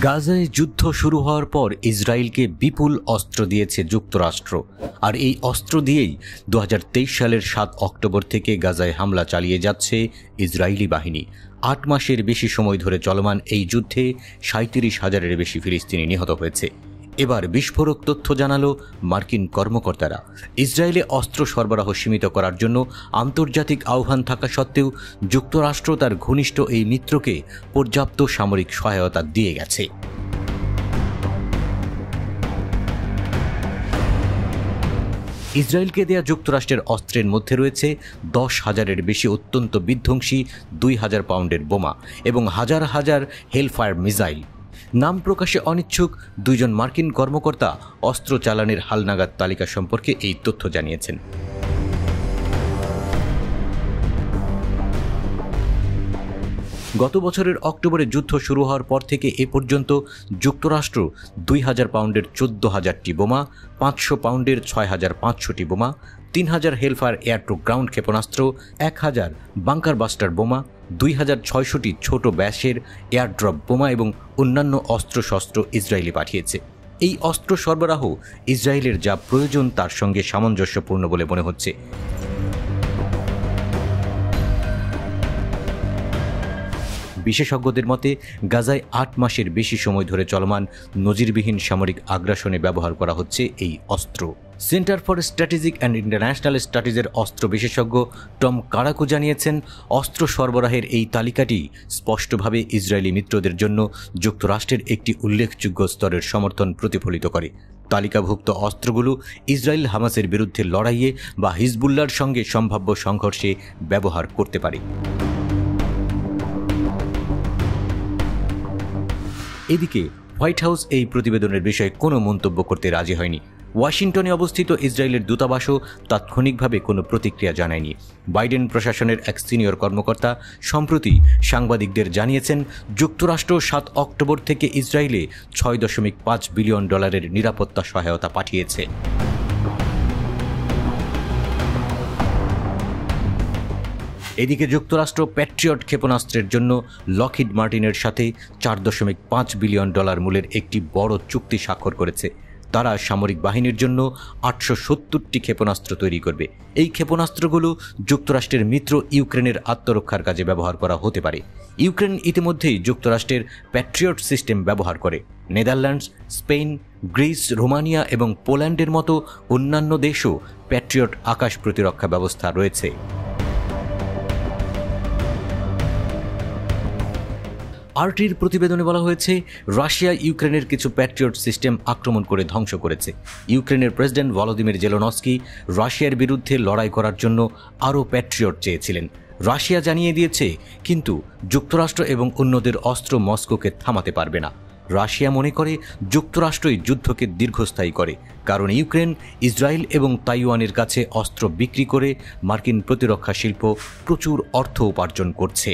গাজায় যুদ্ধ শুরু হওয়ার পর ইসরায়েলকে বিপুল অস্ত্র দিয়েছে যুক্তরাষ্ট্র। আর এই অস্ত্র দিয়েই 2023 সালের 7 অক্টোবর থেকে গাজায় হামলা চালিয়ে যাচ্ছে ইসরায়েলি বাহিনী। 8 মাসের বেশি সময় ধরে চলমান এই যুদ্ধে 37,000-এর বেশি ফিলিস্তিনি নিহত হয়েছে। এবার বিস্ফোরক তথ্য জানালো মার্কিন কর্মকর্তারা। ইসরায়েলে অস্ত্র সরবরাহ সীমিত করার জন্য আন্তর্জাতিক আহ্বান থাকা সত্ত্বেও যুক্তরাষ্ট্র তার ঘনিষ্ঠ এই মিত্রকে পর্যাপ্ত সামরিক সহায়তা দিয়ে গেছে। ইসরায়েলকে দেয়া যুক্তরাষ্ট্রের অস্ত্রের মধ্যে রয়েছে 10,000-এর বেশি অত্যন্ত বিধ্বংসী 2,000 পাউন্ডের বোমা এবং হাজার হাজার হেলফায়ার মিসাইল। নাম প্রকাশে অনিচ্ছুক 2 জন মার্কিন কর্মকর্তা অস্ত্র চালানের হালনাগাদ তালিকা সম্পর্কে এই তথ্য জানিয়েছেন। গত বছরের অক্টোবরে যুদ্ধ শুরু হওয়ার পর থেকে এ পর্যন্ত যুক্তরাষ্ট্র 2,000 পাউন্ডের 14,000টি বোমা, 500 পাউন্ডের 6,500টি বোমা, 3,000 হেলফায়ার এয়ার টু গ্রাউন্ড ক্ষেপণাস্ত্র, 1,000 বাংকার বাস্টার বোমা, 2,600টি ছোট ব্যাসের এয়ারড্রপ বোমা এবং অন্যান্য অস্ত্রশস্ত্র ইসরায়েলে পাঠিয়েছে। এই অস্ত্র সরবরাহ ইসরায়েলের যা প্রয়োজন তার সঙ্গে সামঞ্জস্যপূর্ণ বলে মনে হচ্ছে। বিশেষজ্ঞদের মতে গাজায় 8 মাসের বেশি সময় ধরে চলমান নজিরবিহীন সামরিক আগ্রাসনে ব্যবহার করা হচ্ছে এই অস্ত্র। Center for Strategic and International স্টাডিজের অস্ত্র বিশেষজ্ঞ টম কারাকু জানিয়েছেন, অস্ত্র সরবরাহের এই তালিকাটি স্পষ্টভাবে ইসরায়েলি মিত্রদের জন্য যুক্তরাষ্ট্রের একটি উল্লেখযোগ্য স্তরের সমর্থন প্রতিফলিত করে। তালিকাভুক্ত অস্ত্রগুলো ইসরায়েল হামাসের বিরুদ্ধে লড়াইয়ে বা হিজবুল্লাহর সঙ্গে সম্ভাব্য সংঘর্ষে ব্যবহার করতে পারে। এদিকে হোয়াইট হাউস এই প্রতিবেদনের বিষয়ে কোনো মন্তব্য করতে রাজি হয়নি। ওয়াশিংটনে অবস্থিত ইসরায়েলের দূতাবাসও তাৎক্ষণিকভাবে কোনো প্রতিক্রিয়া জানায়নি। বাইডেন প্রশাসনের এক সিনিয়র কর্মকর্তা সম্প্রতি সাংবাদিকদের জানিয়েছেন, যুক্তরাষ্ট্র 7 অক্টোবর থেকে ইসরায়েলে $6.5 বিলিয়ন নিরাপত্তা সহায়তা পাঠিয়েছে। এদিকে যুক্তরাষ্ট্র প্যাট্রিয়ট ক্ষেপণাস্ত্রের জন্য লকহিড মার্টিনের সাথে $4.5 বিলিয়ন মূল্যের একটি বড় চুক্তি স্বাক্ষর করেছে। তারা সামরিক বাহিনীর জন্য 870টি ক্ষেপণাস্ত্র তৈরি করবে। এই ক্ষেপণাস্ত্রগুলো যুক্তরাষ্ট্রের মিত্র ইউক্রেনের আত্মরক্ষার কাজে ব্যবহার করা হতে পারে। ইউক্রেন ইতিমধ্যেই যুক্তরাষ্ট্রের প্যাট্রিয়ট সিস্টেম ব্যবহার করে। নেদারল্যান্ডস, স্পেন, গ্রিস, রোমানিয়া এবং পোল্যান্ডের মতো অন্যান্য দেশও প্যাট্রিয়ট আকাশ প্রতিরক্ষা ব্যবস্থা রয়েছে। আরটির প্রতিবেদনে বলা হয়েছে, রাশিয়া ইউক্রেনের কিছু প্যাট্রিয়ট সিস্টেম আক্রমণ করে ধ্বংস করেছে। ইউক্রেনের প্রেসিডেন্ট ভলোদিমির জেলেনস্কি রাশিয়ার বিরুদ্ধে লড়াই করার জন্য আরও প্যাট্রিয়ট চেয়েছিলেন। রাশিয়া জানিয়ে দিয়েছে, কিন্তু যুক্তরাষ্ট্র এবং অন্যদের অস্ত্র মস্কোকে থামাতে পারবে না। রাশিয়া মনে করে যুক্তরাষ্ট্রই যুদ্ধকে দীর্ঘস্থায়ী করে, কারণ ইউক্রেন, ইসরায়েল এবং তাইওয়ানের কাছে অস্ত্র বিক্রি করে মার্কিন প্রতিরক্ষা শিল্প প্রচুর অর্থ উপার্জন করছে।